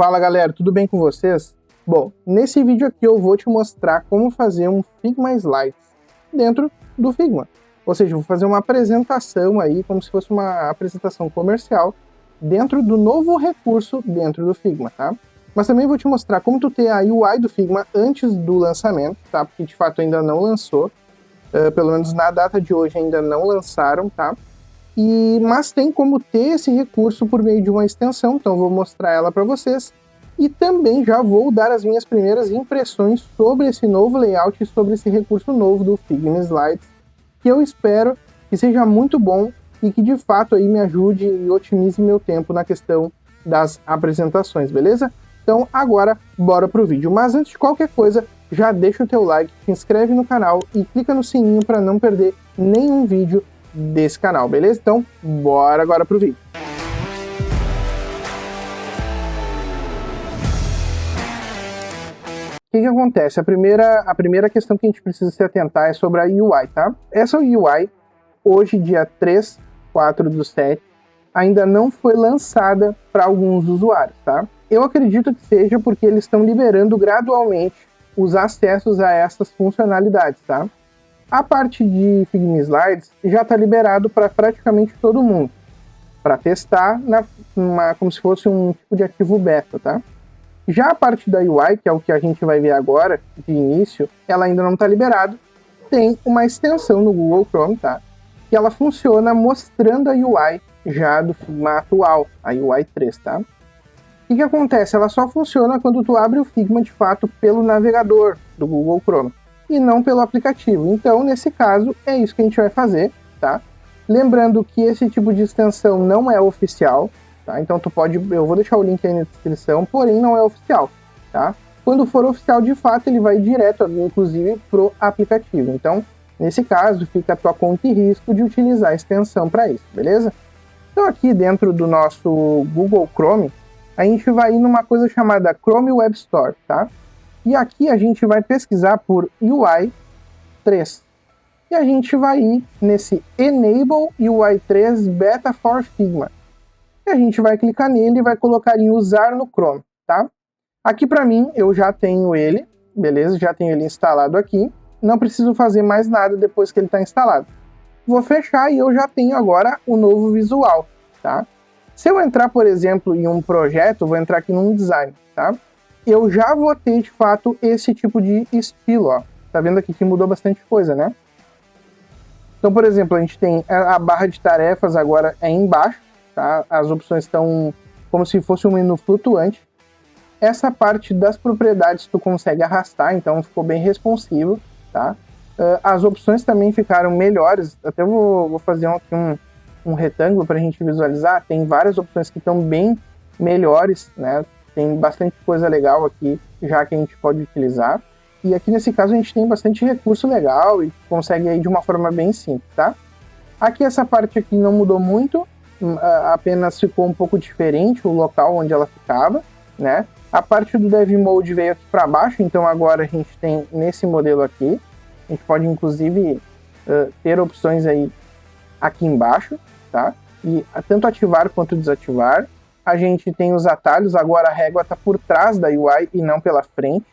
Fala galera, tudo bem com vocês? Bom, nesse vídeo aqui eu vou te mostrar como fazer um Figma Slides dentro do Figma. Ou seja, eu vou fazer uma apresentação aí, como se fosse uma apresentação comercial dentro do novo recurso dentro do Figma, tá? Mas também vou te mostrar como tu ter a UI do Figma antes do lançamento, tá? Porque de fato ainda não lançou, pelo menos na data de hoje ainda não lançaram, tá? Mas tem como ter esse recurso por meio de uma extensão, então eu vou mostrar ela para vocês. E também já vou dar as minhas primeiras impressões sobre esse novo layout e sobre esse recurso novo do Figma Slides, que eu espero que seja muito bom e que de fato aí me ajude e otimize meu tempo na questão das apresentações, beleza? Então agora bora pro vídeo, mas antes de qualquer coisa, já deixa o teu like, se inscreve no canal e clica no sininho para não perder nenhum vídeo desse canal, beleza? Então, bora agora pro vídeo. O que acontece? A primeira questão que a gente precisa se atentar é sobre a UI, tá? Essa UI, hoje, dia 3/4/7, ainda não foi lançada para alguns usuários, tá? Eu acredito que seja porque eles estão liberando gradualmente os acessos a essas funcionalidades, tá? A parte de Figma Slides já está liberado para praticamente todo mundo, para testar como se fosse um tipo de ativo beta, tá? Já a parte da UI, que é o que a gente vai ver agora, de início, ela ainda não está liberada. Tem uma extensão no Google Chrome, tá? Que ela funciona mostrando a UI já do Figma atual, a UI 3, tá? O que acontece? Ela só funciona quando tu abre o Figma, de fato, pelo navegador do Google Chrome e não pelo aplicativo. Então, nesse caso, é isso que a gente vai fazer, tá? Lembrando que esse tipo de extensão não é oficial, tá? Então eu vou deixar o link aí na descrição, porém não é oficial, tá? Quando for oficial, de fato, ele vai direto, inclusive, pro aplicativo. Então, nesse caso, fica a tua conta e risco de utilizar a extensão para isso, beleza? Então, aqui dentro do nosso Google Chrome, a gente vai ir numa coisa chamada Chrome Web Store, tá? E aqui a gente vai pesquisar por UI 3. E a gente vai ir nesse Enable UI 3 Beta for Figma. E a gente vai clicar nele e vai colocar em usar no Chrome, tá? Aqui para mim eu já tenho ele, beleza? Já tenho ele instalado aqui. Não preciso fazer mais nada depois que ele está instalado. Vou fechar e eu já tenho agora o novo visual, tá? Se eu entrar, por exemplo, em um projeto, vou entrar aqui num design, tá? Eu já vou ter, de fato, esse tipo de estilo, ó. Tá vendo aqui que mudou bastante coisa, né? Então, por exemplo, a gente tem a barra de tarefas agora é embaixo, tá? As opções estão como se fosse um menu flutuante. Essa parte das propriedades tu consegue arrastar, então ficou bem responsivo, tá? As opções também ficaram melhores. Até vou fazer aqui um retângulo para a gente visualizar. Tem várias opções que estão bem melhores, né? Tem bastante coisa legal aqui, já que a gente pode utilizar. E aqui nesse caso a gente tem bastante recurso legal e consegue aí de uma forma bem simples, tá? Aqui essa parte aqui não mudou muito, apenas ficou um pouco diferente o local onde ela ficava, né? A parte do Dev Mode veio aqui para baixo, então agora a gente tem nesse modelo aqui. A gente pode inclusive ter opções aí aqui embaixo, tá? E tanto ativar quanto desativar. A gente tem os atalhos, agora a régua está por trás da UI e não pela frente,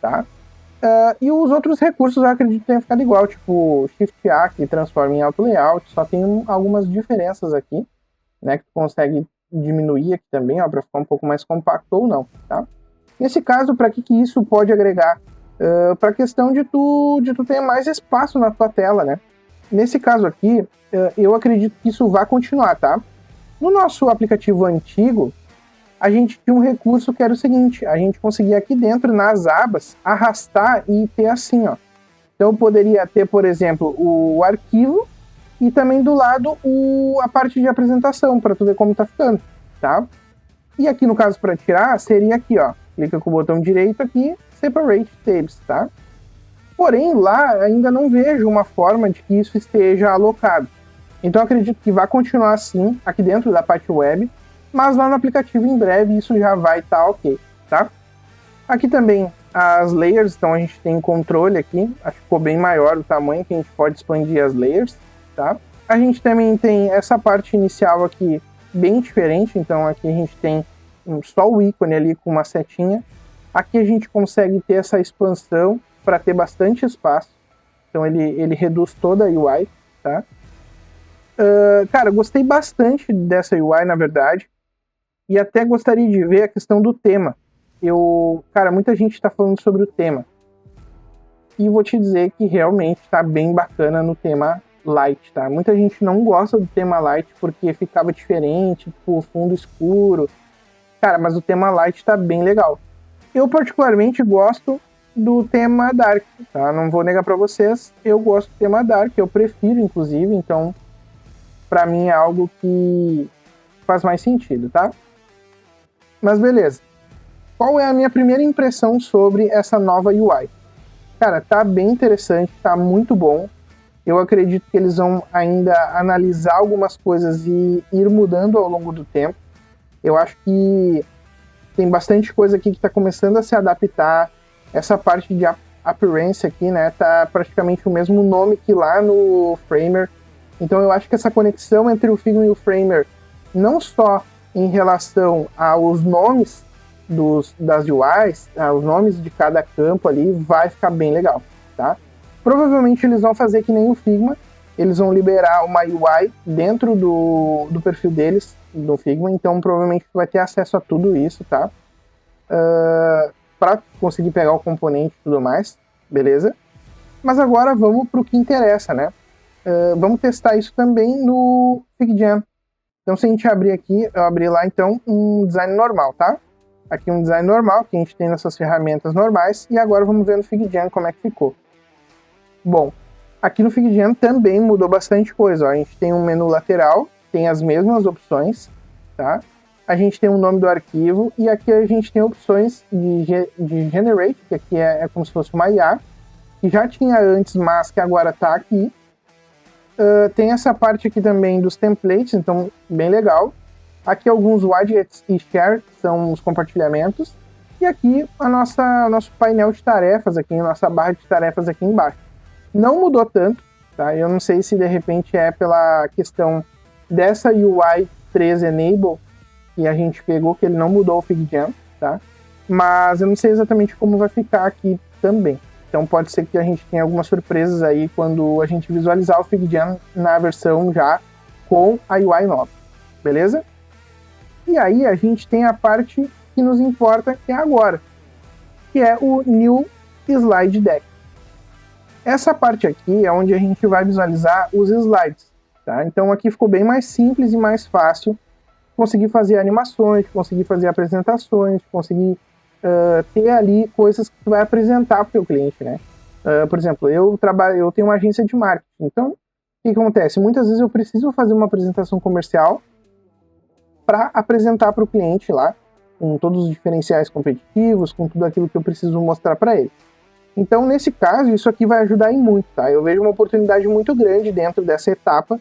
tá? E os outros recursos eu acredito que tenham ficado igual, tipo Shift A, que transforma em Auto Layout, só tem algumas diferenças aqui, né, que tu consegue diminuir aqui também, ó, para ficar um pouco mais compacto ou não, tá? Nesse caso, para que isso pode agregar? Para a questão de tu ter mais espaço na tua tela, né? Nesse caso aqui, eu acredito que isso vai continuar, tá? No nosso aplicativo antigo, a gente tinha um recurso que era o seguinte, a gente conseguia aqui dentro, nas abas, arrastar e ter assim, ó. Então eu poderia ter, por exemplo, o arquivo e também do lado a parte de apresentação, para tu ver como tá ficando, tá? E aqui no caso para tirar, seria aqui, ó. Clica com o botão direito aqui, Separate Tabs, tá? Porém, lá ainda não vejo uma forma de que isso esteja alocado. Então eu acredito que vai continuar assim, aqui dentro da parte web, mas lá no aplicativo em breve isso já vai estar ok, tá? Aqui também as layers, então a gente tem controle aqui, acho que ficou bem maior o tamanho que a gente pode expandir as layers, tá? A gente também tem essa parte inicial aqui bem diferente, então aqui a gente tem só o ícone ali com uma setinha. Aqui a gente consegue ter essa expansão para ter bastante espaço. Então ele reduz toda a UI, tá? Cara, gostei bastante dessa UI, na verdade. E até gostaria de ver a questão do tema. Cara, muita gente está falando sobre o tema. E vou te dizer que realmente está bem bacana no tema Light, tá? Muita gente não gosta do tema Light porque ficava diferente, tipo, fundo escuro. Cara, mas o tema Light está bem legal. Eu particularmente gosto do tema Dark, tá? Não vou negar para vocês, eu gosto do tema Dark, eu prefiro, inclusive, então, para mim é algo que faz mais sentido, tá? Mas beleza. Qual é a minha primeira impressão sobre essa nova UI? Cara, tá bem interessante, tá muito bom. Eu acredito que eles vão ainda analisar algumas coisas e ir mudando ao longo do tempo. Eu acho que tem bastante coisa aqui que está começando a se adaptar. Essa parte de appearance aqui, né, tá praticamente o mesmo nome que lá no Framer. Então eu acho que essa conexão entre o Figma e o Framer, não só em relação aos nomes das UIs, os nomes de cada campo ali, vai ficar bem legal, tá? Provavelmente eles vão fazer que nem o Figma, eles vão liberar uma UI dentro do perfil deles, do Figma, então provavelmente tu vai ter acesso a tudo isso, tá? Para conseguir pegar o componente e tudo mais, beleza? Mas agora vamos para o que interessa, né? Vamos testar isso também no FigJam. Então se a gente abrir aqui, eu abri lá então um design normal, tá? Aqui um design normal que a gente tem nessas ferramentas normais, e agora vamos ver no FigJam como é que ficou. Bom, aqui no FigJam também mudou bastante coisa, ó. A gente tem um menu lateral, tem as mesmas opções, tá? A gente tem o nome do arquivo, e aqui a gente tem opções de Generate, que aqui é como se fosse uma IA, que já tinha antes, mas que agora está aqui. Tem essa parte aqui também dos templates, então bem legal. Aqui alguns widgets e share, que são os compartilhamentos. E aqui nosso painel de tarefas, aqui, a nossa barra de tarefas aqui embaixo. Não mudou tanto, tá? Eu não sei se de repente é pela questão dessa UI 3 Enable que a gente pegou, que ele não mudou o FigJam, tá? Mas eu não sei exatamente como vai ficar aqui também. Então pode ser que a gente tenha algumas surpresas aí quando a gente visualizar o FigJam na versão já com a UI nova, beleza? E aí a gente tem a parte que nos importa, que é agora, que é o New Slide Deck. Essa parte aqui é onde a gente vai visualizar os slides, tá? Então aqui ficou bem mais simples e mais fácil conseguir fazer animações, conseguir fazer apresentações, conseguir ter ali coisas que tu vai apresentar para o teu cliente, né? Por exemplo, eu tenho uma agência de marketing, então o que acontece? Muitas vezes eu preciso fazer uma apresentação comercial para apresentar para o cliente lá, com todos os diferenciais competitivos, com tudo aquilo que eu preciso mostrar para ele. Então, nesse caso, isso aqui vai ajudar em muito, tá? Eu vejo uma oportunidade muito grande dentro dessa etapa,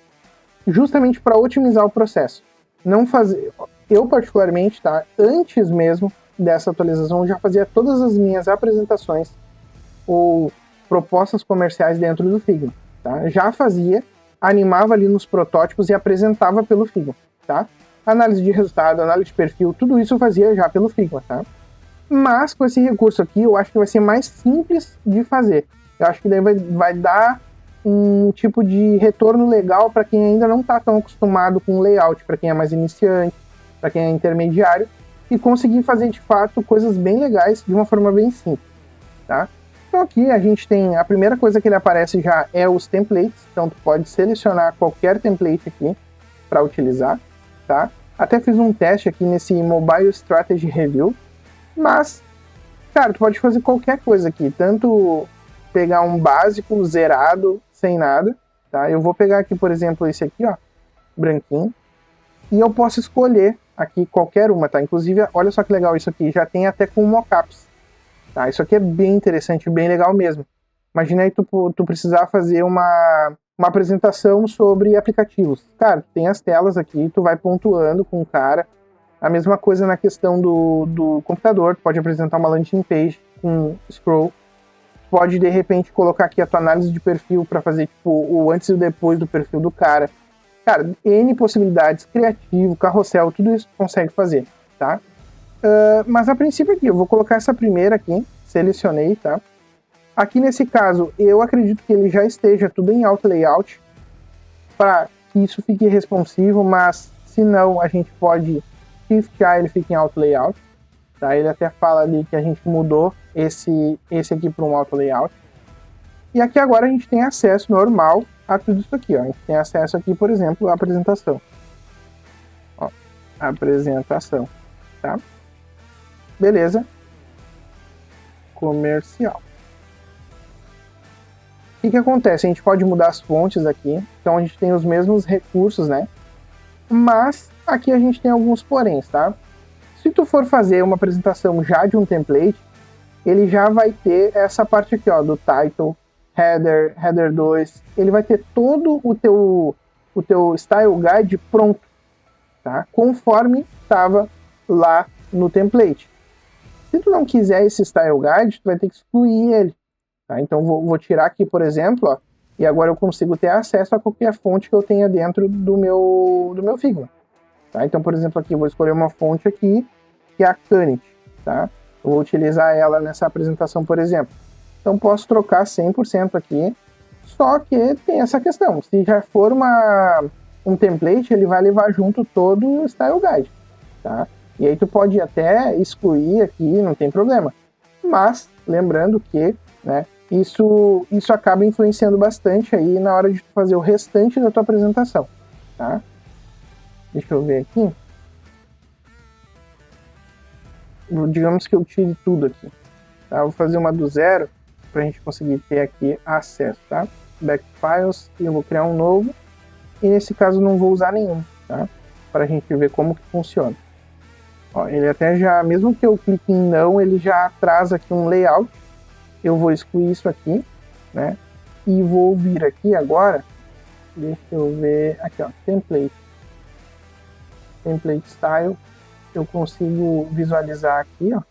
justamente para otimizar o processo. Não fazer... Eu, particularmente, tá? Antes mesmo dessa atualização, eu já fazia todas as minhas apresentações ou propostas comerciais dentro do Figma, tá? Já fazia, animava ali nos protótipos e apresentava pelo Figma, tá? Análise de resultado, análise de perfil, tudo isso eu fazia já pelo Figma, tá? Mas com esse recurso aqui, eu acho que vai ser mais simples de fazer. Eu acho que daí vai dar um tipo de retorno legal para quem ainda não está tão acostumado com layout, para quem é mais iniciante, para quem é intermediário, e conseguir fazer de fato coisas bem legais de uma forma bem simples, tá? Então aqui a gente tem, a primeira coisa que ele aparece já é os templates, então tu pode selecionar qualquer template aqui para utilizar, tá? Até fiz um teste aqui nesse Mobile Strategy Review, mas, cara, tu pode fazer qualquer coisa aqui, tanto pegar um básico, zerado, sem nada, tá? Eu vou pegar aqui, por exemplo, esse aqui, ó, branquinho, e eu posso escolher aqui qualquer uma, tá? Inclusive, olha só que legal isso aqui, já tem até com mockups, tá? Isso aqui é bem interessante, bem legal mesmo. Imagina aí tu precisar fazer uma apresentação sobre aplicativos. Cara, tu tem as telas aqui, tu vai pontuando com o cara. A mesma coisa na questão do computador, tu pode apresentar uma landing page com scroll. Tu pode, de repente, colocar aqui a tua análise de perfil para fazer tipo, o antes e o depois do perfil do cara. Cara, N possibilidades, criativo, carrossel, tudo isso tu consegue fazer, tá? Mas a princípio aqui, eu vou colocar essa primeira aqui, selecionei, tá? Aqui nesse caso, eu acredito que ele já esteja tudo em Auto Layout, para que isso fique responsivo, mas se não, a gente pode shiftar, ele fica em Auto Layout, tá? Ele até fala ali que a gente mudou esse aqui para um Auto Layout. E aqui agora a gente tem acesso normal a tudo isso aqui, ó. A gente tem acesso aqui, por exemplo, à apresentação. Ó, apresentação, tá? Beleza. Comercial. O que acontece? A gente pode mudar as fontes aqui, então a gente tem os mesmos recursos, né? Mas aqui a gente tem alguns poréns, tá? Se tu for fazer uma apresentação já de um template, ele já vai ter essa parte aqui, ó, do title, header 2, ele vai ter todo o teu style guide pronto, tá? Conforme estava lá no template. Se tu não quiser esse style guide, tu vai ter que excluir ele. Tá? Então vou tirar aqui, por exemplo, ó, e agora eu consigo ter acesso a qualquer fonte que eu tenha dentro do meu Figma. Tá? Então, por exemplo, aqui eu vou escolher uma fonte aqui, que é a Canit. Tá? Eu vou utilizar ela nessa apresentação, por exemplo. Então posso trocar 100% aqui, só que tem essa questão. Se já for um template, ele vai levar junto todo o Style Guide. Tá? E aí tu pode até excluir aqui, não tem problema. Mas, lembrando que, né, isso acaba influenciando bastante aí na hora de tu fazer o restante da tua apresentação, tá? Deixa eu ver aqui. Digamos que eu tire tudo aqui, tá? Vou fazer uma do zero para a gente conseguir ter aqui acesso, tá? Back Files, e eu vou criar um novo. E nesse caso não vou usar nenhum, tá? Para a gente ver como que funciona. Ó, ele até já, mesmo que eu clique em não, ele já traz aqui um layout. Eu vou excluir isso aqui, né? E vou vir aqui agora, deixa eu ver, aqui ó, template style, eu consigo visualizar aqui, ó.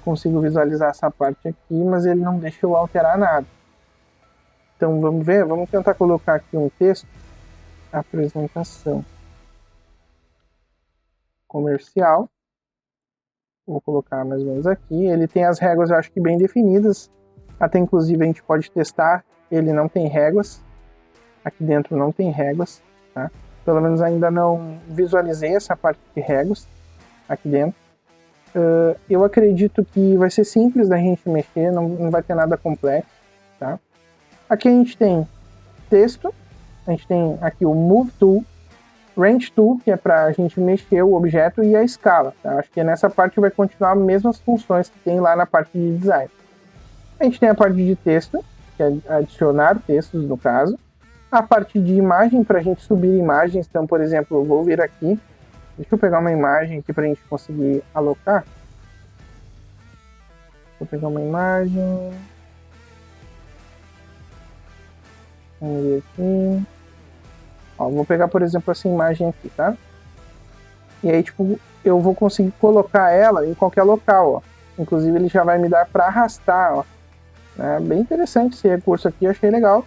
Consigo visualizar essa parte aqui, mas ele não deixa eu alterar nada. Então vamos ver, vamos tentar colocar aqui um texto, apresentação comercial. Vou colocar mais ou menos aqui. Ele tem as réguas, eu acho que bem definidas. Até inclusive a gente pode testar. Ele não tem réguas. Aqui dentro não tem réguas, tá? Pelo menos ainda não visualizei essa parte de réguas aqui dentro. Eu acredito que vai ser simples da gente mexer, não vai ter nada complexo, tá? Aqui a gente tem texto. A gente tem aqui o Move Tool, Range Tool, que é para a gente mexer o objeto, e a escala. Tá? Acho que nessa parte vai continuar as mesmas funções que tem lá na parte de design. A gente tem a parte de texto, que é adicionar textos no caso. A parte de imagem, para a gente subir imagens. Então, por exemplo, eu vou vir aqui. Deixa eu pegar uma imagem aqui para a gente conseguir alocar. Vou pegar uma imagem. Vamos ver aqui. Ó, vou pegar, por exemplo, essa imagem aqui, tá? E aí, tipo, eu vou conseguir colocar ela em qualquer local, ó. Inclusive, ele já vai me dar para arrastar, ó. É bem interessante esse recurso aqui, eu achei legal.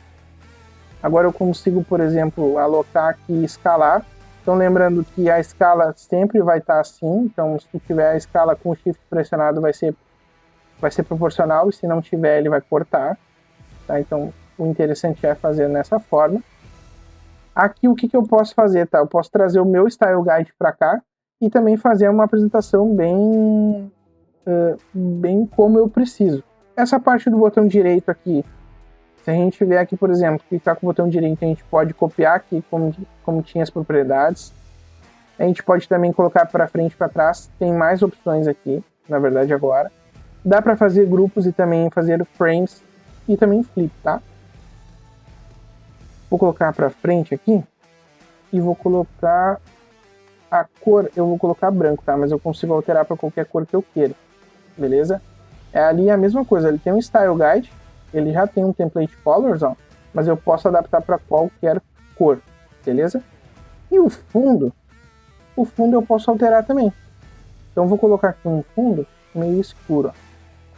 Agora eu consigo, por exemplo, alocar aqui e escalar. Então, lembrando que a escala sempre vai estar assim. Então, se tiver a escala com o Shift pressionado, vai ser proporcional. E se não tiver, ele vai cortar. Tá? Então, o interessante é fazer dessa forma. Aqui o que eu posso fazer, tá? Eu posso trazer o meu Style Guide para cá e também fazer uma apresentação bem como eu preciso. Essa parte do botão direito aqui, se a gente vier aqui, por exemplo, clicar com o botão direito, a gente pode copiar aqui como tinha as propriedades. A gente pode também colocar para frente e para trás, tem mais opções aqui, na verdade agora. Dá para fazer grupos e também fazer frames e também flip, tá? Vou colocar para frente aqui e vou colocar a cor, eu vou colocar branco, tá? Mas eu consigo alterar para qualquer cor que eu queira, beleza? Ali é a mesma coisa, ele tem um Style Guide, ele já tem um Template Colors, ó, mas eu posso adaptar para qualquer cor, beleza? E o fundo eu posso alterar também. Então eu vou colocar aqui um fundo meio escuro, ó.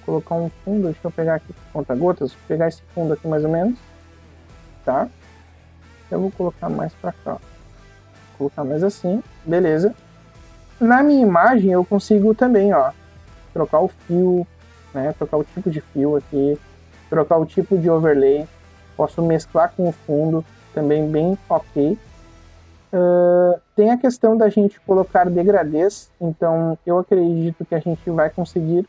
Vou colocar um fundo, deixa eu pegar aqui conta-gotas, vou pegar esse fundo aqui mais ou menos, tá? Eu vou colocar mais para cá, ó. Vou colocar mais assim, beleza. Na minha imagem eu consigo também, ó, trocar o fio, né, trocar o tipo de fio aqui, trocar o tipo de overlay, posso mesclar com o fundo, também bem ok. Tem a questão da gente colocar degradês, então eu acredito que a gente vai conseguir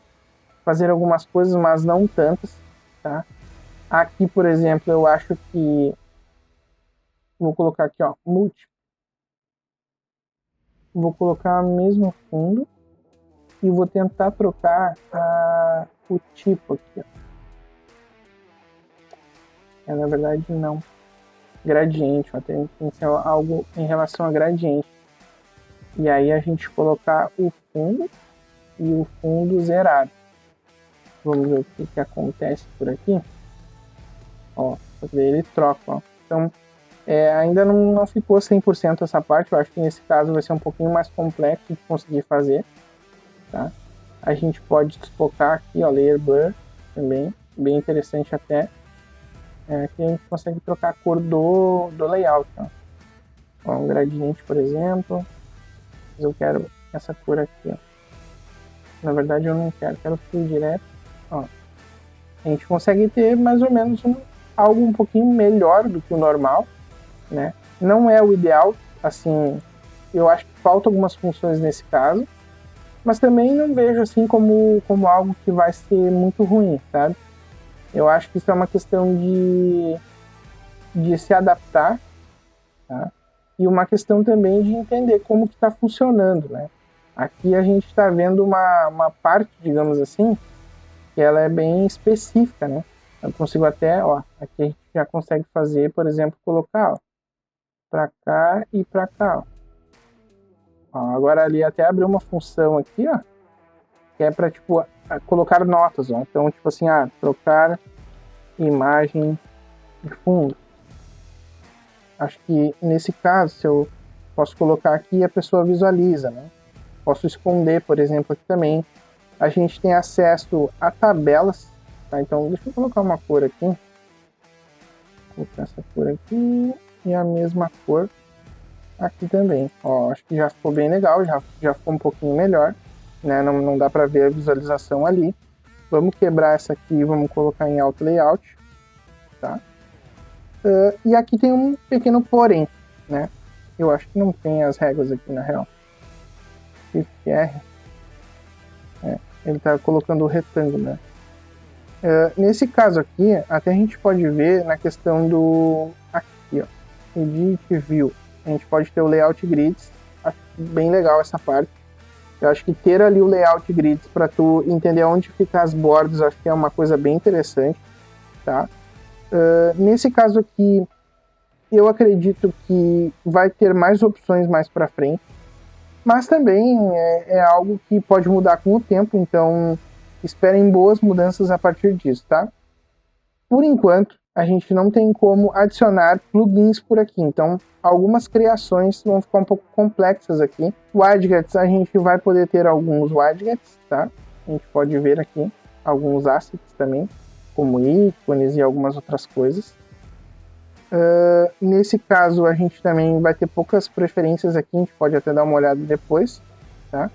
fazer algumas coisas, mas não tantas, tá? Aqui, por exemplo, eu acho que vou colocar aqui, ó, múltiplo. Vou colocar o mesmo fundo e vou tentar trocar o tipo aqui, ó. Na verdade, não. Gradiente, ó, tem que ser algo em relação a gradiente. E aí a gente colocar o fundo e o fundo zerado. Vamos ver o que acontece por aqui. Ó, ele troca, ó. Então, ainda não ficou 100% essa parte. Eu acho que nesse caso vai ser um pouquinho mais complexo de conseguir fazer, tá? A gente pode desfocar aqui, ó, Layer Blur também, bem interessante até. Aqui a gente consegue trocar a cor do layout, ó. Ó, um gradiente, por exemplo. Mas eu quero essa cor aqui, ó. Na verdade eu não quero fio direto, ó. A gente consegue ter mais ou menos algo um pouquinho melhor do que o normal, né? Não é o ideal, assim, eu acho que faltam algumas funções nesse caso, mas também não vejo assim como algo que vai ser muito ruim, sabe? Eu acho que isso é uma questão de se adaptar, tá? E uma questão também de entender como que está funcionando, né? Aqui a gente está vendo uma parte, digamos assim, que ela é bem específica, né? Eu consigo até, ó, aqui a gente já consegue fazer, por exemplo, colocar, ó, para cá e para cá, ó. Agora ali até abriu uma função aqui, ó, que é para tipo colocar notas, ó. Então, tipo assim, trocar imagem de fundo. Acho que nesse caso, se eu posso colocar aqui, a pessoa visualiza, né? Posso esconder, por exemplo, aqui também. A gente tem acesso a tabelas, tá? Então, deixa eu colocar uma cor aqui. Vou colocar essa cor aqui e a mesma cor aqui também. Ó, acho que já ficou bem legal, já ficou um pouquinho melhor, né? Não dá para ver a visualização ali. Vamos quebrar essa aqui e vamos colocar em Auto Layout, tá? E aqui tem um pequeno porém, né? Eu acho que não tem as regras aqui na real. Shift R. Ele está colocando o retângulo, né? Nesse caso aqui, até a gente pode ver na questão do... Aqui, ó. Edit View. A gente pode ter o Layout Grids. Acho bem legal essa parte. Eu acho que ter ali o Layout Grids para tu entender onde ficam as bordas, acho que é uma coisa bem interessante, tá? Nesse caso aqui, eu acredito que vai ter mais opções mais para frente, mas também é algo que pode mudar com o tempo, então esperem boas mudanças a partir disso, tá? Por enquanto, a gente não tem como adicionar plugins por aqui, então algumas criações vão ficar um pouco complexas aqui. Widgets, a gente vai poder ter alguns widgets, tá? A gente pode ver aqui alguns assets também, como ícones e algumas outras coisas. Nesse caso, a gente também vai ter poucas preferências aqui, a gente pode até dar uma olhada depois, tá?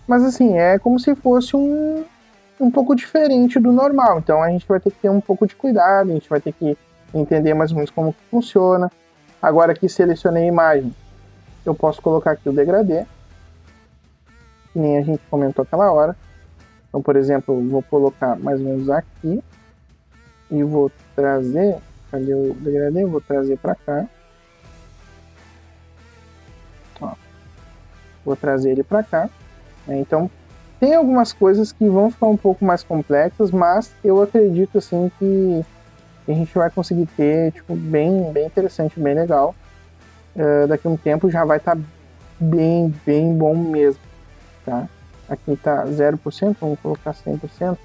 Mas assim, é como se fosse um pouco diferente do normal, então a gente vai ter que ter um pouco de cuidado, a gente vai ter que entender mais ou menos como que funciona. Agora aqui selecionei a imagem, eu posso colocar aqui o degradê, que nem a gente comentou aquela hora. Então, por exemplo, eu vou colocar mais ou menos aqui e vou trazer, cadê o degradê? Vou trazer para cá. Ó, vou trazer ele para cá. Então, tem algumas coisas que vão ficar um pouco mais complexas, mas eu acredito assim que a gente vai conseguir ter tipo, bem interessante, bem legal. Daqui a um tempo já vai estar bem bom mesmo, tá? Aqui está 0%, vamos colocar 100%.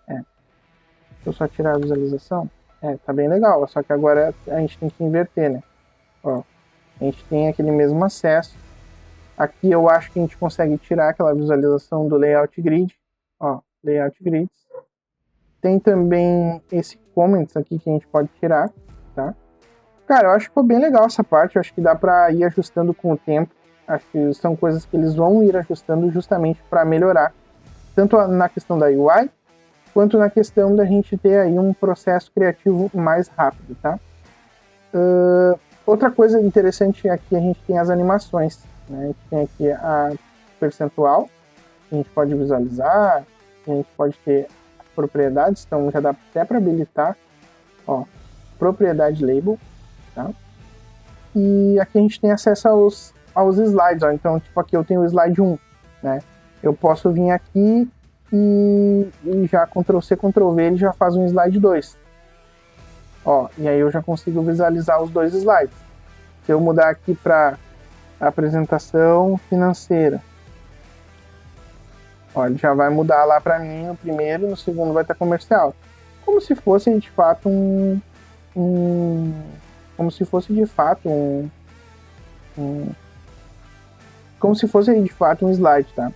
Deixa eu só tirar a visualização. Tá bem legal, só que agora a gente tem que inverter, né? Ó, a gente tem aquele mesmo acesso. Aqui eu acho que a gente consegue tirar aquela visualização do Layout Grid. Ó, Layout Grids. Tem também esse Comments aqui que a gente pode tirar, tá? Cara, eu acho que ficou bem legal essa parte. Eu acho que dá pra ir ajustando com o tempo. Acho que são coisas que eles vão ir ajustando justamente para melhorar, tanto na questão da UI, quanto na questão da gente ter aí um processo criativo mais rápido, tá? Outra coisa interessante é que a gente tem as animações, né? A gente tem aqui a percentual, que a gente pode visualizar, a gente pode ter as propriedades, então já dá até para habilitar, ó, propriedade label, tá? E aqui a gente tem acesso aos slides, ó. Então, tipo, aqui eu tenho o slide 1, né? Eu posso vir aqui e já Ctrl+C, Ctrl+V, ele já faz um slide 2. Ó, e aí eu já consigo visualizar os dois slides. Se eu mudar aqui para apresentação financeira, ó, ele já vai mudar lá para mim no primeiro, no segundo vai estar comercial. Como se fosse de fato como se fosse de fato um slide, tá?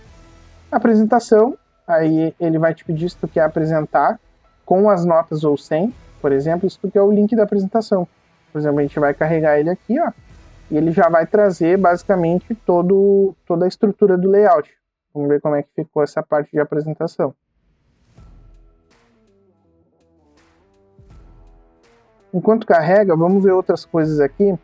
Apresentação, aí ele vai te pedir se tu quer apresentar com as notas ou sem, por exemplo, se tu quer o link da apresentação. Por exemplo, a gente vai carregar ele aqui, ó, e ele já vai trazer basicamente toda a estrutura do layout. Vamos ver como é que ficou essa parte de apresentação. Enquanto carrega, vamos ver outras coisas aqui.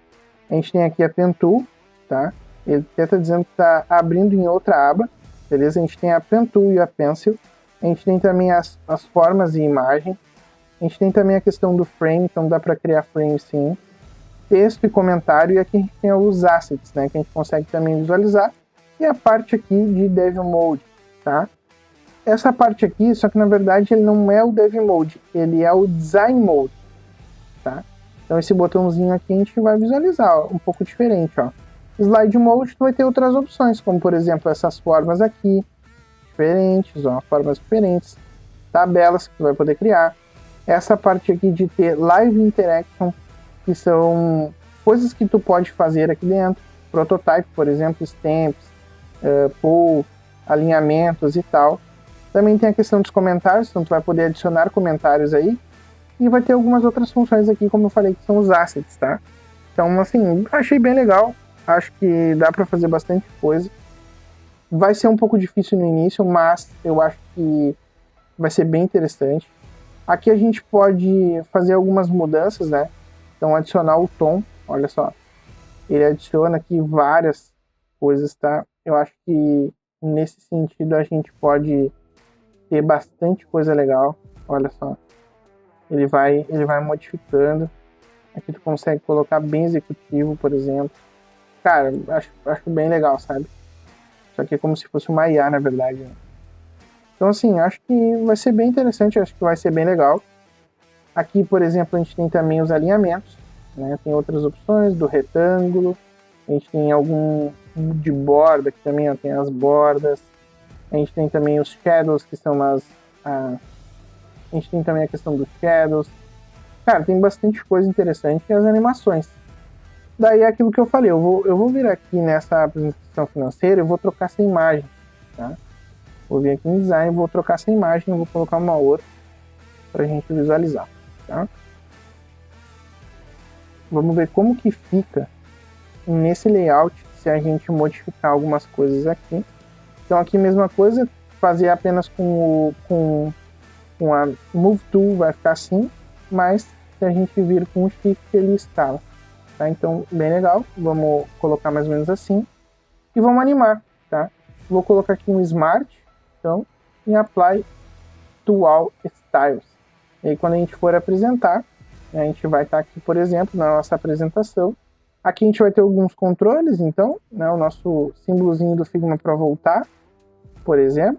A gente tem aqui a Pen Tool, tá? Ele está dizendo que está abrindo em outra aba, beleza? A gente tem a Pen Tool e a Pencil. A gente tem também as formas e imagem. A gente tem também a questão do frame, então dá para criar frame sim. Texto e comentário, e aqui a gente tem os assets, né? Que a gente consegue também visualizar. E a parte aqui de Dev Mode, tá? Essa parte aqui, só que na verdade ele não é o Dev Mode, ele é o Design Mode, tá? Então esse botãozinho aqui a gente vai visualizar, ó, um pouco diferente, ó. Slide Mode, tu vai ter outras opções, como por exemplo essas formas aqui, diferentes, ó, formas diferentes, tabelas que tu vai poder criar. Essa parte aqui de ter Live Interaction, que são coisas que tu pode fazer aqui dentro, Prototype, por exemplo, Stamps, Poll, alinhamentos e tal. Também tem a questão dos comentários, então tu vai poder adicionar comentários aí, e vai ter algumas outras funções aqui, como eu falei, que são os assets, tá? Então, assim, achei bem legal, acho que dá para fazer bastante coisa. Vai ser um pouco difícil no início, mas eu acho que vai ser bem interessante. Aqui a gente pode fazer algumas mudanças, né? Então, adicionar o tom, olha só. Ele adiciona aqui várias coisas, tá? Eu acho que nesse sentido a gente pode ter bastante coisa legal. Olha só. Ele vai modificando. Aqui tu consegue colocar bem executivo, por exemplo. Cara, acho bem legal, sabe? Só que é como se fosse uma IA, na verdade, né? Então, assim, acho que vai ser bem interessante, acho que vai ser bem legal. Aqui, por exemplo, a gente tem também os alinhamentos, né? Tem outras opções do retângulo, a gente tem algum de borda, que também ó, tem as bordas. A gente tem também os shadows, que são a gente tem também a questão dos shadows. Cara, tem bastante coisa interessante e as animações. Daí é aquilo que eu falei, eu vou vir aqui nessa apresentação financeira e vou trocar essa imagem, tá? Vou vir aqui em design, vou trocar essa imagem, vou colocar uma outra para a gente visualizar, tá? Vamos ver como que fica nesse layout se a gente modificar algumas coisas aqui. Então aqui mesma coisa, fazer apenas com a Move Tool vai ficar assim, mas se a gente vir com o Shift ele escala, tá? Então bem legal, vamos colocar mais ou menos assim e vamos animar, tá? Vou colocar aqui um Smart, então, em Apply to All Styles. E aí quando a gente for apresentar, a gente vai estar aqui, por exemplo, na nossa apresentação. Aqui a gente vai ter alguns controles, então, né, o nosso símbolozinho do Figma para voltar, por exemplo.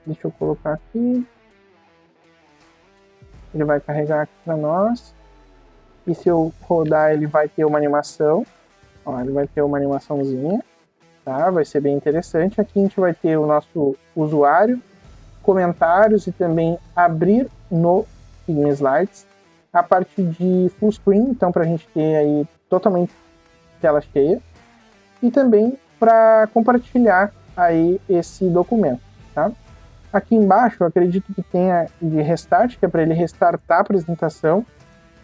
Deixa eu colocar aqui. Ele vai carregar aqui para nós. E se eu rodar, ele vai ter uma animação. Ó, ele vai ter uma animaçãozinha. Tá? Vai ser bem interessante. Aqui a gente vai ter o nosso usuário, comentários e também abrir no Figma Slides. A parte de full screen, então para a gente ter aí totalmente tela cheia. E também para compartilhar aí esse documento, tá? Aqui embaixo eu acredito que tenha de restart, que é para ele restartar a apresentação.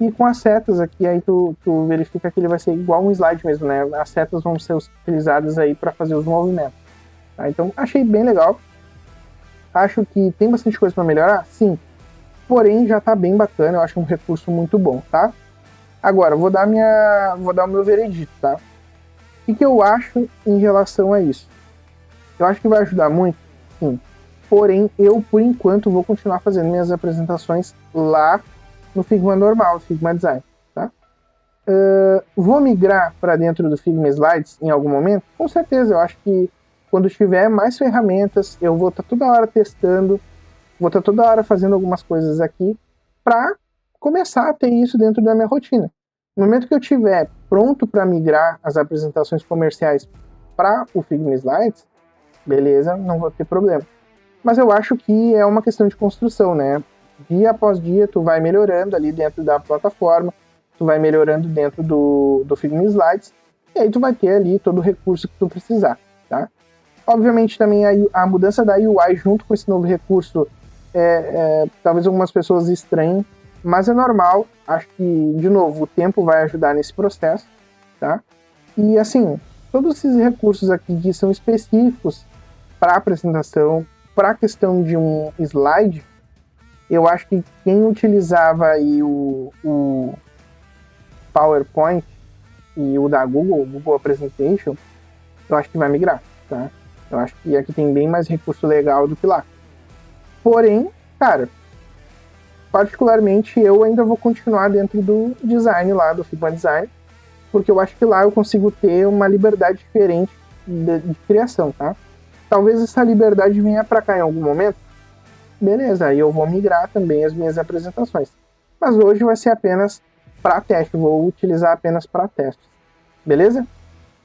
E com as setas aqui, aí tu verifica que ele vai ser igual um slide mesmo, né? As setas vão ser utilizadas aí para fazer os movimentos. Tá? Então, achei bem legal. Acho que tem bastante coisa para melhorar? Sim. Porém, já tá bem bacana, eu acho um recurso muito bom, tá? Agora, vou dar o meu veredito, tá? O que eu acho em relação a isso? Eu acho que vai ajudar muito, sim. Porém, eu, por enquanto, vou continuar fazendo minhas apresentações lá no Figma normal, Figma Design, tá? Vou migrar para dentro do Figma Slides em algum momento? Com certeza, eu acho que quando tiver mais ferramentas, eu vou estar toda hora testando, vou estar toda hora fazendo algumas coisas aqui para começar a ter isso dentro da minha rotina. No momento que eu tiver pronto para migrar as apresentações comerciais para o Figma Slides, beleza, não vou ter problema. Mas eu acho que é uma questão de construção, né? Dia após dia, tu vai melhorando ali dentro da plataforma, tu vai melhorando dentro do Figma Slides, e aí tu vai ter ali todo o recurso que tu precisar, tá? Obviamente também a mudança da UI junto com esse novo recurso, talvez algumas pessoas estranhem, mas é normal. Acho que, de novo, o tempo vai ajudar nesse processo, tá? E assim, todos esses recursos aqui que são específicos para apresentação, para a questão de um slide, eu acho que quem utilizava aí o PowerPoint e o da Google, o Google Presentation, eu acho que vai migrar, tá? Eu acho que aqui tem bem mais recurso legal do que lá. Porém, cara, particularmente eu ainda vou continuar dentro do design lá, do Figma Design, porque eu acho que lá eu consigo ter uma liberdade diferente de criação, tá? Talvez essa liberdade venha para cá em algum momento, beleza, aí eu vou migrar também as minhas apresentações. Mas hoje vai ser apenas para teste, vou utilizar apenas para testes, beleza?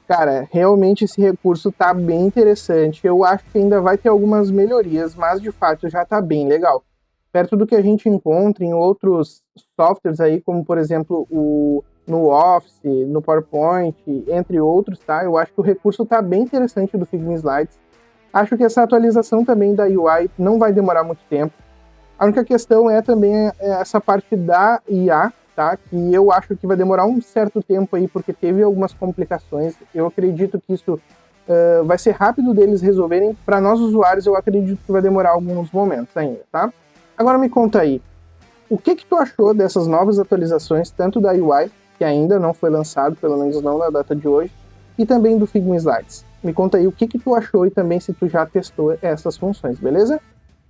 Cara, realmente esse recurso tá bem interessante, eu acho que ainda vai ter algumas melhorias, mas de fato já tá bem legal. Perto do que a gente encontra em outros softwares aí, como por exemplo no Office, no PowerPoint, entre outros, tá? Eu acho que o recurso tá bem interessante do Figma Slides. Acho que essa atualização também da UI não vai demorar muito tempo. A única questão é também essa parte da IA, tá? Que eu acho que vai demorar um certo tempo aí, porque teve algumas complicações. Eu acredito que isso vai ser rápido deles resolverem. Para nós usuários, eu acredito que vai demorar alguns momentos ainda, tá? Agora me conta aí, o que tu achou dessas novas atualizações, tanto da UI, que ainda não foi lançado, pelo menos não na data de hoje, e também do Figma Slides? Me conta aí o que tu achou e também se tu já testou essas funções, beleza?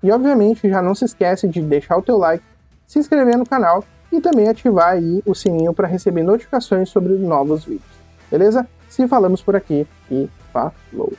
E obviamente já não se esquece de deixar o teu like, se inscrever no canal e também ativar aí o sininho para receber notificações sobre novos vídeos, beleza? Se falamos por aqui e falou!